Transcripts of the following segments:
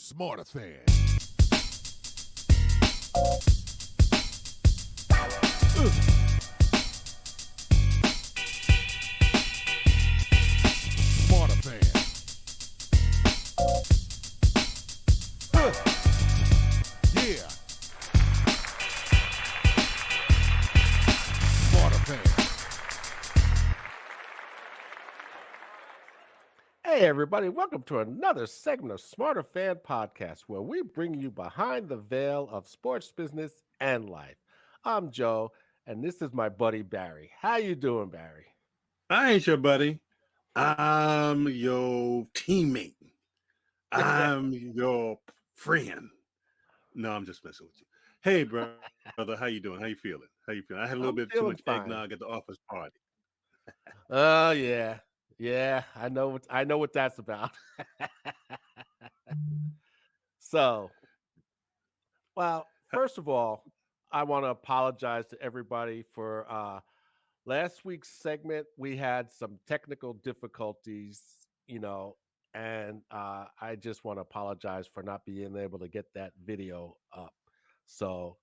Smarterfan. Smarterfan. Yeah. Smarterfan. Hey, everybody, welcome to another segment of Smarter Fan Podcast, where we bring you behind the veil of sports business and life. I'm Joe, and this is my buddy Barry. How you doing, Barry? I ain't your buddy. I'm your teammate. I'm your friend. No, I'm just messing with you. Hey, brother, how you doing? How you feeling? I had a little bit too much I'm feeling eggnog at the fine. office party. Oh yeah, I know what that's about. So, well, first of all, I want to apologize to everybody for last week's segment. We had some technical difficulties, and I just want to apologize for not being able to get that video up. So,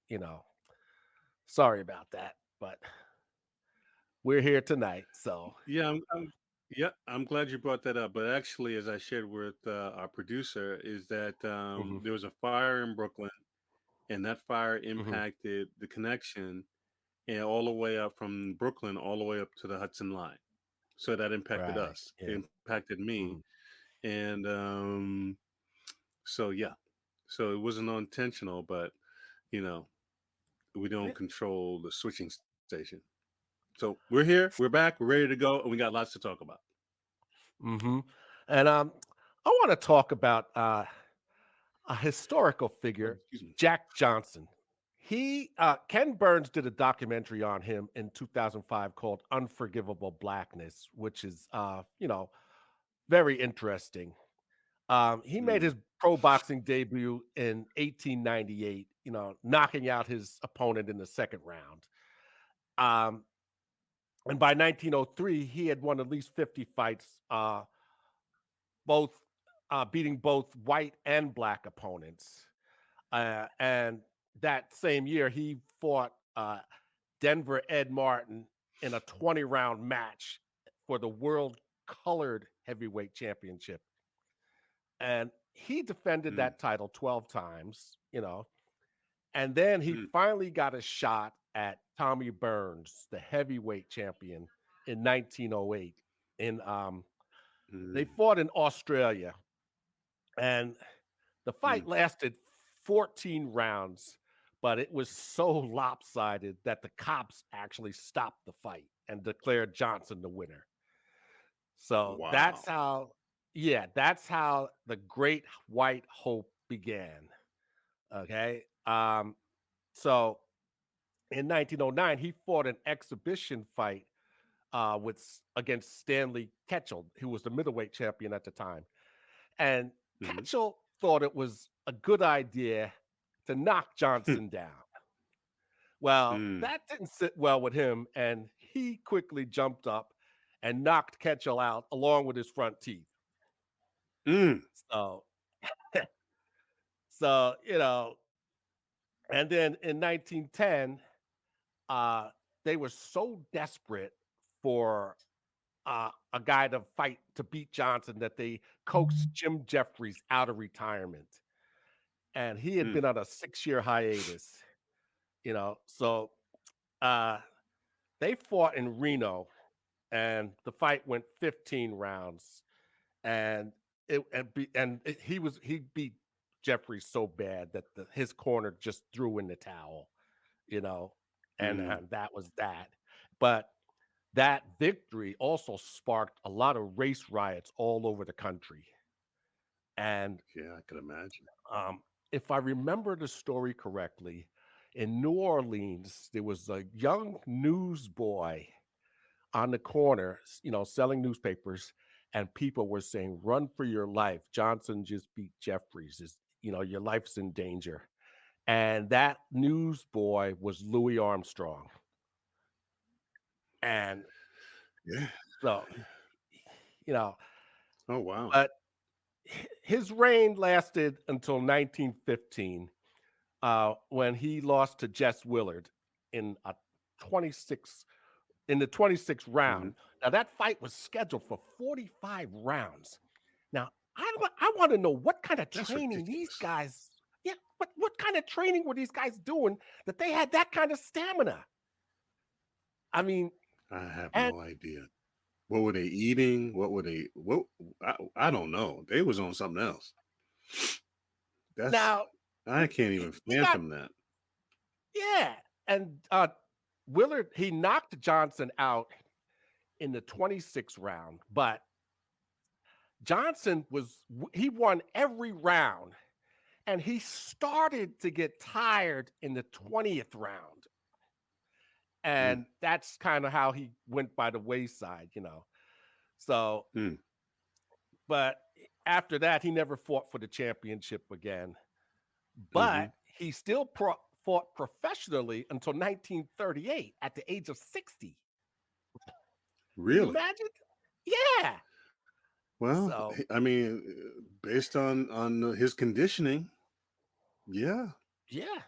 sorry about that, but we're here tonight. So, I'm glad you brought that up. But actually, as I shared with our producer, is that hmm there was a fire in Brooklyn, and that fire hmm impacted the connection, and all the way up from Brooklyn all the way up to the Hudson line. So that impacted right, us. It yeah, impacted me, hmm and so yeah, so it wasn't intentional, but you know, we don't yeah. control the switching station. So we're here, we're back, we're ready to go, and we got lots to talk about. hmm And I want to talk about a historical Oh, figure, excuse me. Jack Johnson. Ken Burns did a documentary on him in 2005 called Unforgivable Blackness, which is, very interesting. He made Mm, his pro boxing debut in 1898, knocking out his opponent in the second round. Um, and by 1903, he had won at least 50 fights, both beating both white and black opponents. And that same year, he fought Denver Ed Martin in a 20-round match for the World Colored Heavyweight Championship. And he defended mm, that title 12 times, and then he mm, finally got a shot at Tommy Burns, the heavyweight champion, in 1908. In They mm, fought in Australia, and the fight mm. lasted 14 rounds, but it was so lopsided that the cops actually stopped the fight and declared Johnson the winner. So Wow. that's how the Great White Hope began. Okay. So in 1909, he fought an exhibition fight against Stanley Ketchel, who was the middleweight champion at the time. And Hmm. Ketchel thought it was a good idea to knock Johnson down. Well, Mm, that didn't sit well with him, and he quickly jumped up and knocked Ketchel out along with his front teeth. mm, So, so and then in 1910, uh, they were so desperate for a guy to fight to beat Johnson that they coaxed Jim Jeffries out of retirement, and he had mm, been on a 6-year hiatus. So uh, they fought in Reno, and the fight went 15 rounds, and he beat Jeffries so bad that his corner just threw in the towel, you know, mm. and that was that. But that victory also sparked a lot of race riots all over the country. And Yeah, I could imagine. um, if I remember the story correctly, in New Orleans, there was a young newsboy on the corner, selling newspapers, and people were saying, "Run for your life! Johnson just beat Jeffries. Your life's in danger." And that newsboy was Louis Armstrong. And Yeah. so, you know, Oh, wow. but his reign lasted until 1915, when he lost to Jess Willard in a 26 in the 26th round. Mhm. Now that fight was scheduled for 45 rounds. Now I want to know what kind of That's training these ridiculous. guys. Yeah, what kind of training were these guys doing that they had that kind of stamina? I mean, I have and no idea. What were they eating? What were they? What I don't know. They was on something else. That's now I can't he even he got phantom that. yeah, and Willard he knocked Johnson out in the 26th round, but Johnson he won every round and he started to get tired in the 20th round. Mm, And that's kind of how he went by the wayside. So, mm, but after that, he never fought for the championship again. hmm. But he still fought professionally until 1938 at the age of 60. Can you Really? imagine? Yeah. Well, So, I mean, based on his conditioning, yeah, yeah.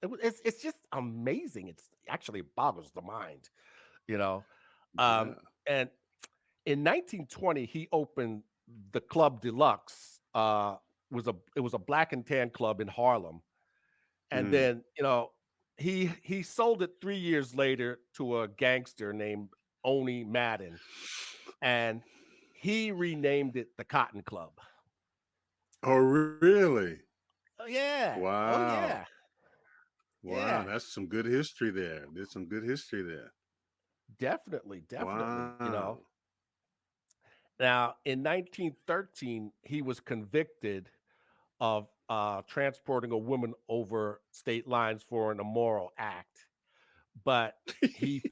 It's just amazing. It's actually boggles the mind, you know. yeah. And in 1920, he opened the Club Deluxe. It was a black and tan club in Harlem, and Mm. then he sold it 3 years later to a gangster named Oni Madden, and he renamed it the Cotton Club. Oh, really? Oh yeah, oh Wow. yeah, Wow, yeah. that's some good history there. There's some good history there. Definitely, definitely. Wow. Now in 1913, he was convicted of transporting a woman over state lines for an immoral act. But he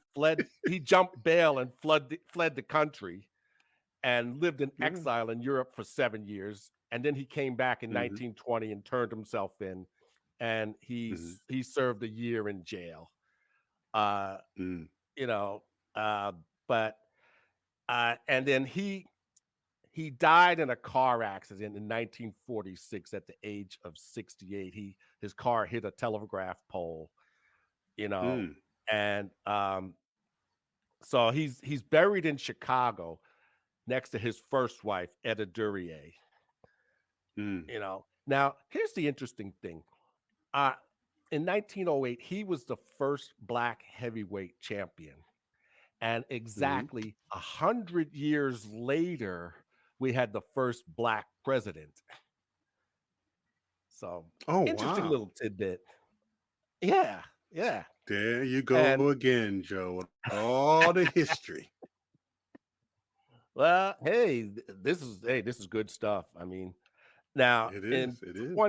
jumped bail and fled the country and lived in Yeah. exile in Europe for 7 years. And then he came back in Hmm. 1920 and turned himself in, and Hmm. he served a year in jail. Uh, Mm. you know, uh, but and then he died in a car accident in 1946 at the age of 68. His car hit a telegraph pole, you know, Mm. and so he's buried in Chicago next to his first wife, Etta Duryea. Mm. Now here's the interesting thing. Uh, in 1908, he was the first black heavyweight champion, and Hmm. exactly 100 years later, we had the first black president. So Oh, interesting wow. little tidbit. Yeah, yeah. There you go And again, Joe, with all the history. well, this is good stuff. I mean, now It in is. It is.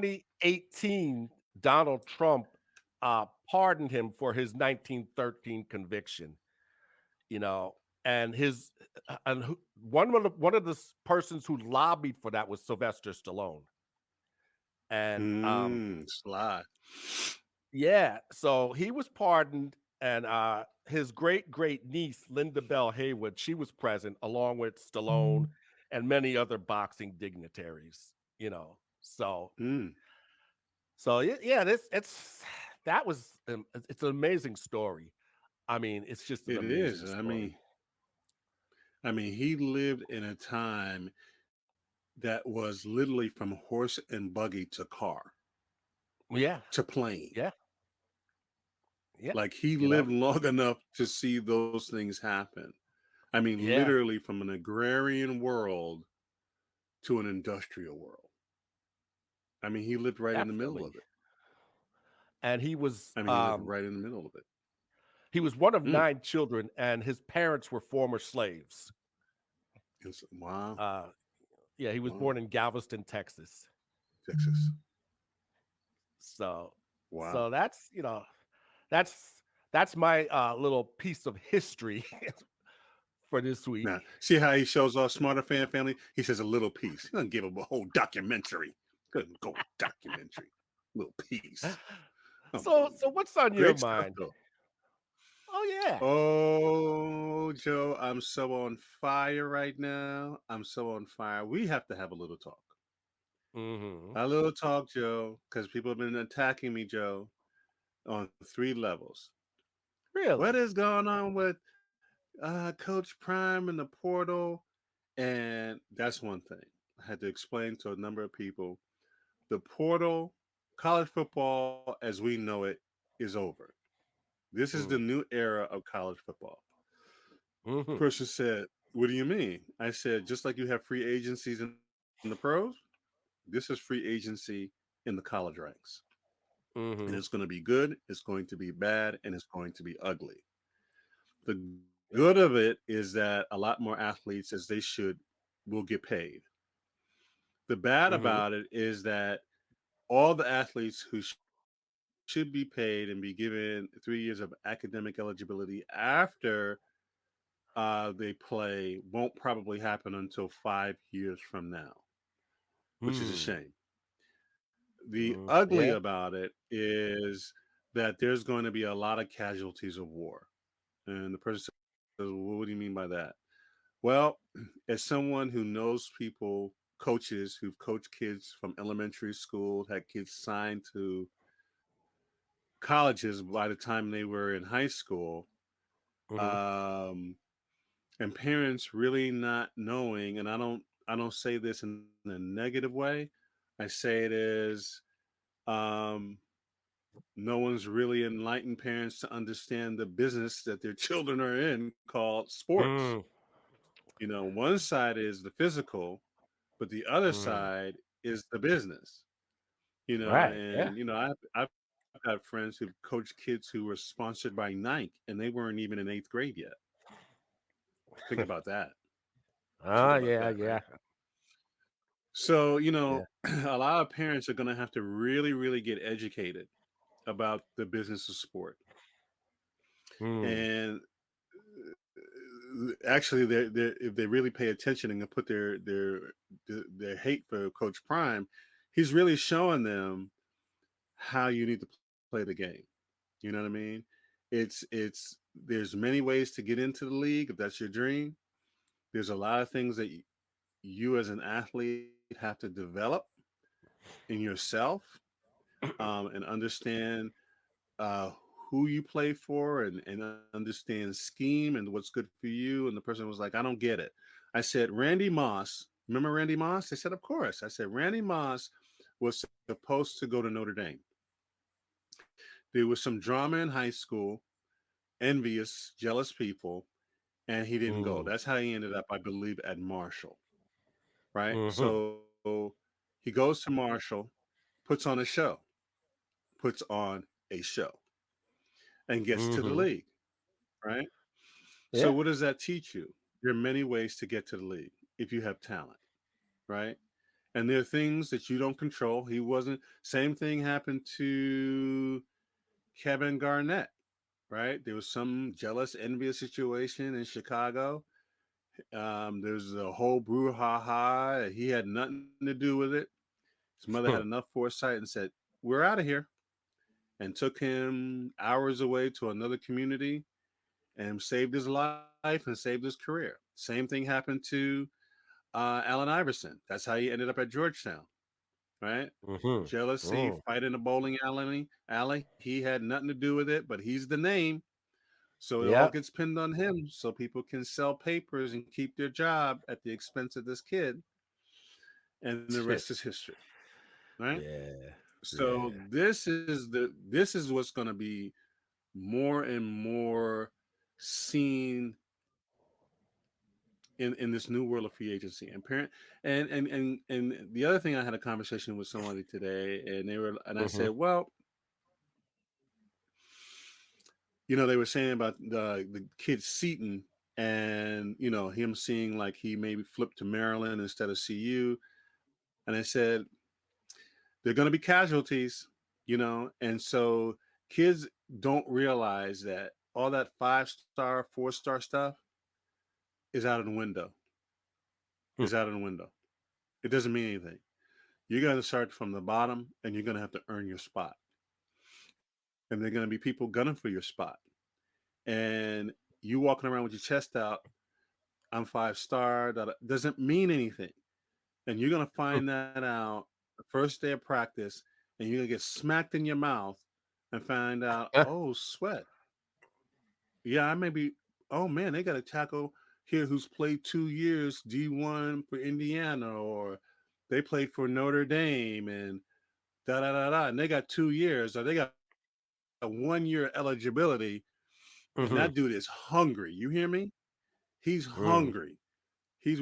2018, Donald Trump pardoned him for his 1913 conviction. You know, and one of the persons who lobbied for that was Sylvester Stallone. And Sly. yeah, so he was pardoned, and his great great niece Linda Bell Haywood, she was present along with Stallone and many other boxing dignitaries. So Mm. yeah, this it's that was it's an amazing story. I mean, it's just an It is. amazing I story. mean, he lived in a time that was literally from horse and buggy to car Yeah, to plane. yeah, yeah. Like he You know, lived long enough to see those things happen. I mean, yeah, literally from an agrarian world to an industrial world. I mean, he lived right in the middle definitely. of it. And I mean, he lived right in the middle of it. he was one of Mm. 9 children, and his parents were former slaves. Wow. Uh, yeah, he was Wow. born in Galveston, Texas. Texas. So, Wow. so that's that's my little piece of history for this week. Now, see how he shows off Smarterfan family? He says a little piece. He doesn't give him a whole documentary. Couldn't go documentary. Little piece. Oh, So what's on your great stuff, mind? though. Oh yeah. Oh, Joe, I'm so on fire right now. I'm so on fire. We have to have a little talk. Mm-hmm. A little talk, Joe, because people have been attacking me, Joe, on three levels. What Really? is going on with Coach Prime and the portal? And that's one thing. I had to explain to a number of people the portal, college football as we know it, is over. This is the Mm. new era of college football. Mm-hmm. Person said, "What do you mean?" I said, "Just like you have free agencies in the pros, this is free agency in the college ranks. And it's Mm-hmm. going to be good, it's going to be bad, and it's going to be ugly. The good of it is that a lot more athletes, as they should, will get paid. The bad Mm-hmm. about it is that all the athletes who should be paid and be given 3 years of academic eligibility after they play won't probably happen until 5 years from now, which is a Mm. shame. The Mm. ugly Yeah. about it is that there's going to be a lot of casualties of war. And the person says, well, what do you mean by that? Well, as someone who knows people, coaches who've coached kids from elementary school, had kids signed to colleges by the time they were in high school, Mm-hmm. um, and parents really not knowing, and I don't say this in a negative way. I say it is um, no one's really enlightened parents to understand the business that their children are in called sports. Mm. One side is the physical, but the other Mm. side is the business. Right. Yeah. I've got friends who've coached kids who were sponsored by Nike, and they weren't even in eighth grade yet. Think about that. Think Ah, about yeah, that, right? yeah, So, yeah. a lot of parents are going to have to really, really get educated about the business of sport. Mm. And actually, if they really pay attention and put their hate for Coach Prime, he's really showing them how you need to play the game. You know what I mean? It's there's many ways to get into the league if that's your dream. There's a lot of things that you as an athlete have to develop in yourself, and understand uh, who you play for, and understand scheme and what's good for you. And the person was like, I don't get it. I said, Randy Moss, remember Randy Moss? They said, of course. I said, Randy Moss was supposed to go to Notre Dame. There was some drama in high school, envious, jealous people, and he didn't go. Mm. That's how he ended up, I believe, at Marshall, right? Mm-hmm. So he goes to Marshall, puts on a show, puts on a show, and gets to the Mm-hmm. league, right? So Yeah. what does that teach you? There are many ways to get to the league if you have talent, right? And there are things that you don't control. He wasn't. Same thing happened to Kevin Garnett, right? There was some jealous, envious situation in Chicago. There's a whole brouhaha. He had nothing to do with it. His mother had enough foresight and said, "We're out of here," and took him hours away to another community and saved his life and saved his career. Same thing happened to Allen Iverson. That's how he ended up at Georgetown, right? Mm-hmm. Jealousy, Mm. fight in a bowling alley. He had nothing to do with it, but he's the name. So it all Yeah. gets pinned on him so people can sell papers and keep their job at the expense of this kid. And the rest is history, right? Yeah. So Yeah. this is what's going to be more and more seen in this new world of free agency. And parent and the other thing, I had a conversation with somebody today, and I Mm-hmm. said, well, they were saying about the kid Seaton, and him seeing like he maybe flipped to Maryland instead of CU. And I said, they're going to be casualties, and so kids don't realize that all that 5-star, 4-star stuff is out of the window. Hmm. Is out of the window. It doesn't mean anything. You're going to start from the bottom, and you're going to have to earn your spot. And there are going to be people gunning for your spot. and you walking around with your chest out, I'm 5 star, doesn't mean anything. And you're gonna find that out the first day of practice, and you're gonna get smacked in your mouth and find out, oh sweat. Yeah, I may be, oh man, they got a tackle here who's played 2 years D1 for Indiana, or they played for Notre Dame and da da da da, and they got 2 years, or they got a 1 year eligibility, and that dude is hungry. You hear me? He's Mm, hungry. He's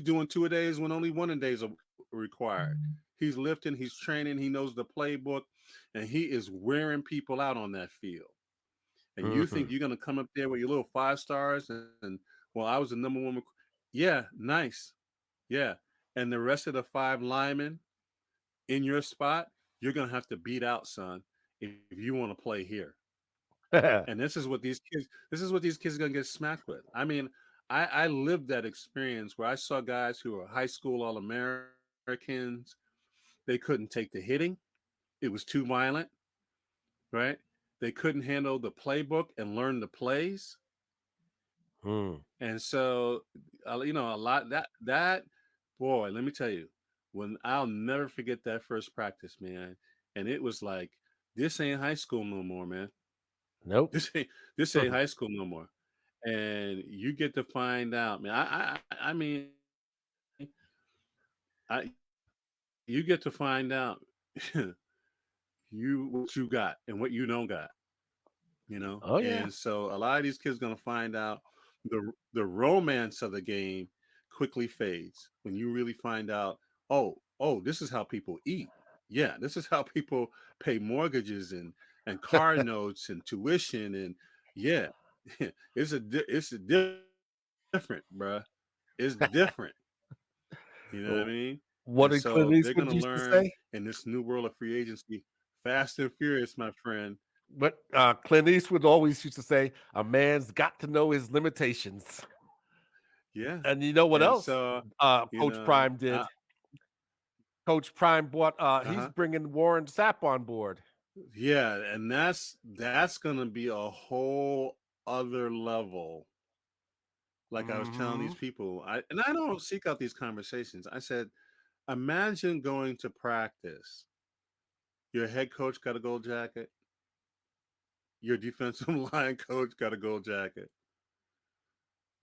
doing 2 a days when only 1 a days are required. He's lifting, he's training, he knows the playbook, and he is wearing people out on that field. And you think mhm. you're gonna come up there with your little 5 stars and well, I was the number one. Yeah, nice. Yeah. And the rest of the 5 linemen in your spot, you're gonna have to beat out, son, if you want to play here. And this is what these kids are gonna get smacked with. I mean, I lived that experience where I saw guys who were high school All-Americans. They couldn't take the hitting. It was too violent, right? They couldn't handle the playbook and learn the plays. Mm. And so, a lot that boy, let me tell you, when I'll never forget that first practice, man. And it was like, this ain't high school no more, man. Nope. This ain't this ain't high school no more. And you get to find out, man. I mean, you get to find out you what you got and what you don't got. Oh And yeah. so a lot of these kids gonna find out the romance of the game quickly fades when you really find out, oh, this is how people eat. Yeah, this is how people pay mortgages and car notes and tuition, and yeah, it's different, bruh. It's different. You know what I mean? And What so did they're Clint gonna Eastwood used to learn say? in this new world of free agency, fast and furious, my friend. What Clint Eastwood always used to say, "A man's got to know his limitations." Yeah. And you know what And else? so, Coach Prime did. Coach Prime bought. He's uh-huh. bringing Warren Sapp on board. Yeah, and that's gonna be a whole other level. Like I was telling these Hmm. people, I don't seek out these conversations. I said, imagine going to practice. Your head coach got a gold jacket. Your defensive line coach got a gold jacket.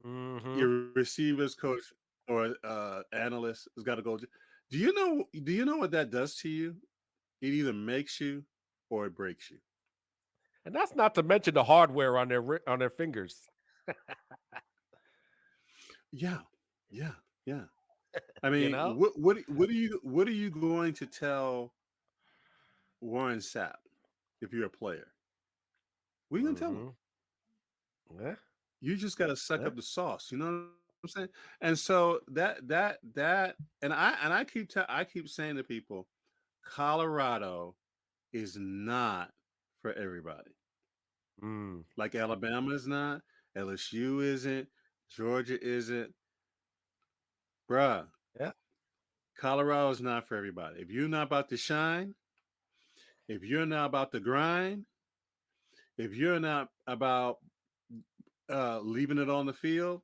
Hmm. Your receivers coach or analyst has got a gold. Do you know what that does to you? It either makes you or it breaks you. And that's not to mention the hardware on on their fingers. Yeah, yeah, yeah. I You mean, know. what are you going to tell Warren Sapp if you're a player? What are you gonna tell him? Hmm. Yeah. You just got to suck Yeah. up the sauce. You know what I'm saying? And so and I keep saying to people, Colorado is not for everybody. Mm. Like Alabama is not, LSU isn't, Georgia isn't, bruh. Yeah. Colorado is not for everybody. If you're not about to shine, if you're not about to grind, if you're not about leaving it on the field,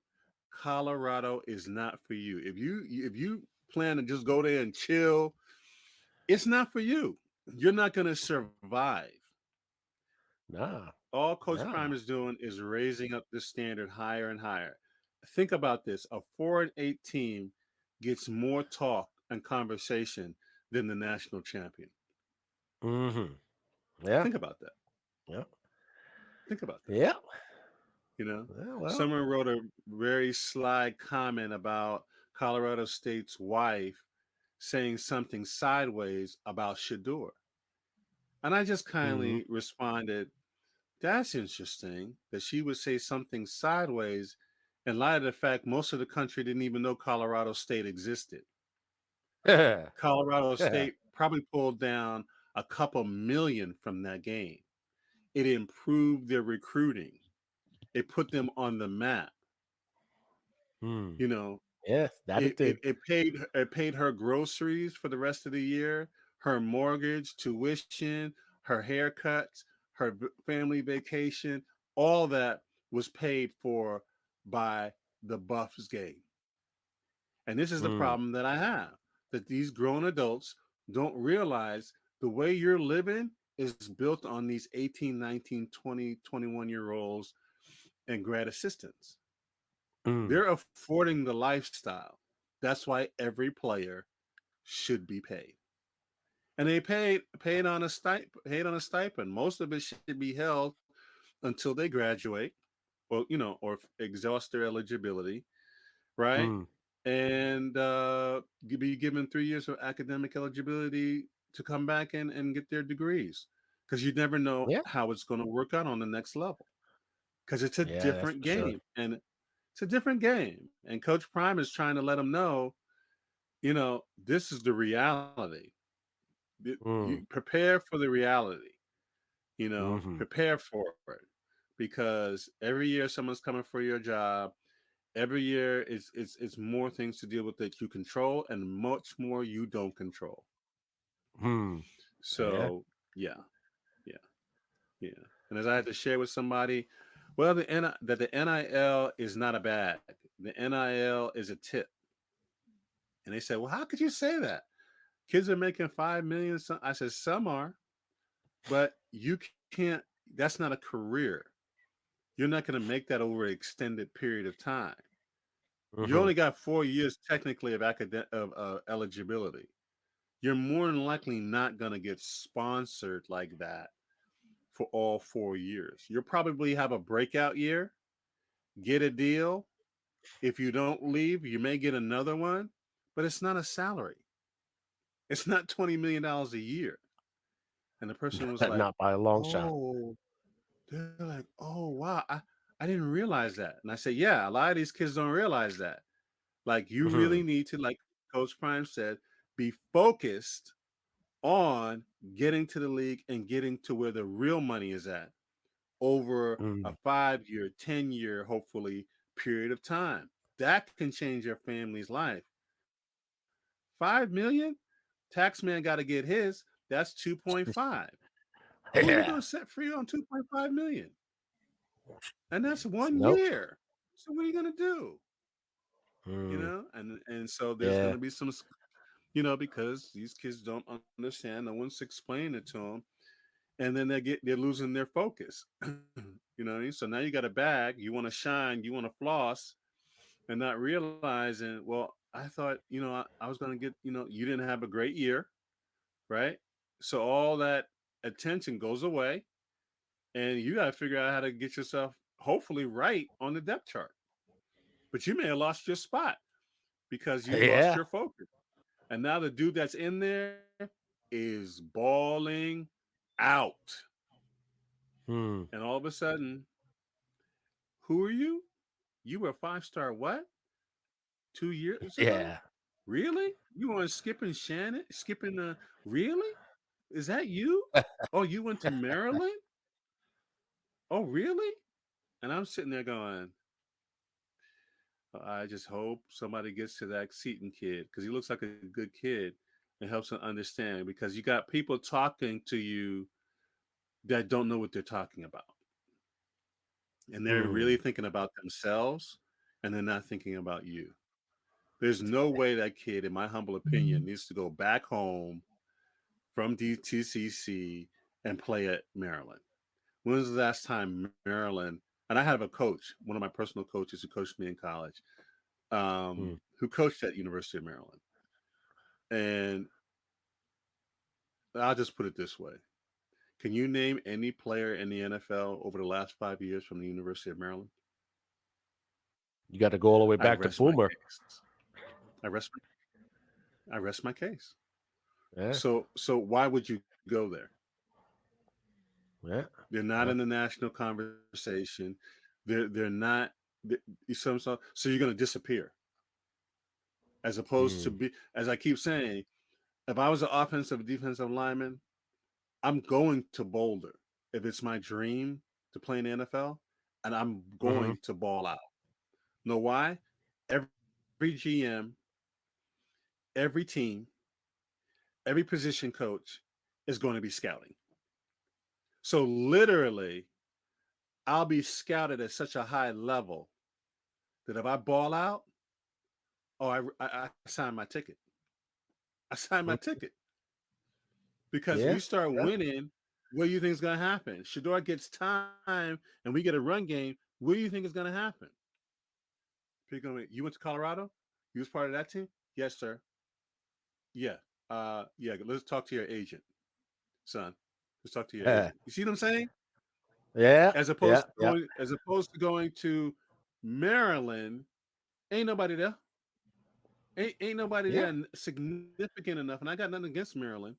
Colorado is not for you. If you plan to just go there and chill, it's not for you. You're not going to survive. Nah. All Coach Nah. Prime is doing is raising up the standard higher and higher. Think about this: a 4-8 team gets more talk and conversation than the national champion. Hmm. Yeah. Think about that. Yeah. Think about that. Yeah. You know, Yeah. Well. someone wrote a very sly comment about Colorado State's wife saying something sideways about Shador. And I just Hmm. kindly responded, that's interesting that she would say something sideways in light of the fact most of the country didn't even know Colorado State existed. Yeah. Colorado Yeah. State probably pulled down a couple million from that game. It improved their recruiting. It put them on the map. Hmm. You know, Yes, that it did. it paid her groceries for the rest of the year, her mortgage, tuition, her haircuts, her family vacation, all that was paid for by the Buffs game. And this is the Mm. problem that I have, that these grown adults don't realize the way you're living is built on these 18, 19, 20, 21 year olds and grad assistants. Mm. They're affording the lifestyle. That's why every player should be paid. And they paid on a stipend. Most of it should be held until they graduate or or exhaust their eligibility, right? Mm. And be given 3 years of academic eligibility to come back and get their degrees, because you never know Yeah. how it's going to work out on the next level, because it's a Yeah, that's different for sure. game. And it's a different game, and Coach Prime is trying to let them know, this is the reality. You Mm. prepare for the reality, Mhm. prepare for it, because every year someone's coming for your job. Every year it's more things to deal with that you control and much more you don't control. Hmm. Yeah. So yeah, yeah, yeah. And as I had to share with somebody, well, the NIL is not a bag. The NIL is a tip. And they said, well, how could you say that? Kids are making 5 million. I said, some are, but you can't. That's not a career. You're not going to make that over an extended period of time. You Mhm. only got 4 years technically of eligibility. You're more than likely not going to get sponsored like that for all 4 years. You'll probably have a breakout year, get a deal. If you don't leave, you may get another one, but it's not a salary. It's not $20 million a year. And the person was like, Not by a long shot. oh, they're like, oh, wow, I didn't realize that. And I said, yeah, a lot of these kids don't realize that. Like, you really Mhm. need to, like Coach Prime said, be focused on getting to the league and getting to where the real money is at over a Mm. 5 year, 10 year, hopefully, period of time. That can change your family's life. 5 million? Taxman got to get his. That's 2.5. Who are you going to Yeah. set free on 2.5 million? And that's one Nope. year. So what are you going to do? Mm. And so there's going Yeah. to be some, because these kids don't understand. No one's explaining it to them, and then they're losing their focus. What I mean? So now you got a bag, you want to shine, you want to floss, and not realizing, well, I thought, I was going to get, you didn't have a great year, right? So all that attention goes away, and you got to figure out how to get yourself hopefully right on the depth chart. But you may have lost your spot because you lost Yeah. your focus. And now the dude that's in there is balling out. Hmm. And all of a sudden, who are you? You were a 5-star what? 2 years ago? Yeah. Really? You weren't skipping Shannon? Skipping really? Is that you? Oh, you went to Maryland? Oh, really? And I'm sitting there going, I just hope somebody gets to that Seaton kid, because he looks like a good kid and helps him understand, because you got people talking to you that don't know what they're talking about. And they're really Mm. thinking about themselves, and they're not thinking about you. There's no way that kid, in my humble opinion, needs to go back home from DTCC and play at Maryland. When was the last time Maryland? And I have a coach, one of my personal coaches who coached me in college, Mm. who coached at University of Maryland. And I'll just put it this way: can you name any player in the NFL over the last 5 years from the University of Maryland? You got to go all the way I back to rest my Boomer. case. I rest. I rest my case. Yeah. So why would you go there? Yeah. They're not Yeah. in the national conversation. They're not. So you're going to disappear, as opposed to Mm. be, as I keep saying, if I was an offensive defensive lineman, I'm going to Boulder if it's my dream to play in the NFL, and I'm Mhm. going to ball out. Know why? Every GM, every team, every position coach is going to be scouting. So literally, I'll be scouted at such a high level that if I ball out, oh, I sign my ticket. I sign my ticket. Because Yeah. we start Yeah. winning, what do you think is going to happen? Shador gets time and we get a run game. What do you think is going to happen? People going, you went to Colorado? You was part of that team? Yes, sir. Yeah. Yeah. Let's talk to your agent, son. Let's talk to your agent. You see what I'm saying? Yeah. As Yeah. opposed to going to Maryland, ain't nobody there. Ain't nobody Yeah. there significant enough. And I got nothing against Maryland,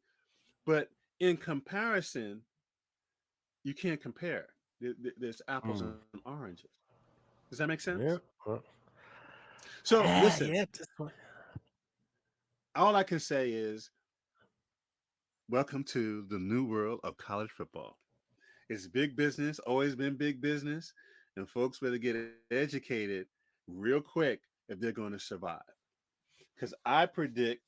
but in comparison, you can't compare. There's apples and oranges. Does that make sense? Yeah. So listen, Yeah. all I can say is welcome to the new world of college football. It's big business, always been big business, and folks better get educated real quick if they're going to survive. Because I predict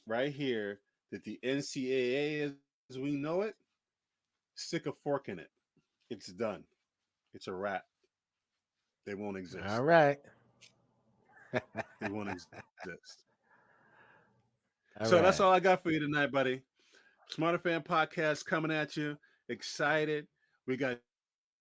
right here that the NCAA, as we know it, stick a fork in it. It's done. It's a wrap. They won't exist. All right. They won't exist. All So that's right. all I got for you tonight, buddy. Smarterfan podcast coming at you. Excited. We got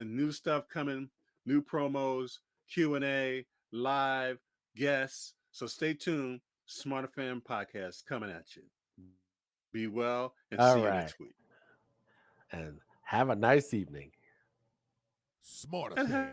new stuff coming, new promos, Q&A, live guests. So stay tuned. Smarterfan podcast coming at you. Be well and All see you right. next week. And have a nice evening. Smarterfan.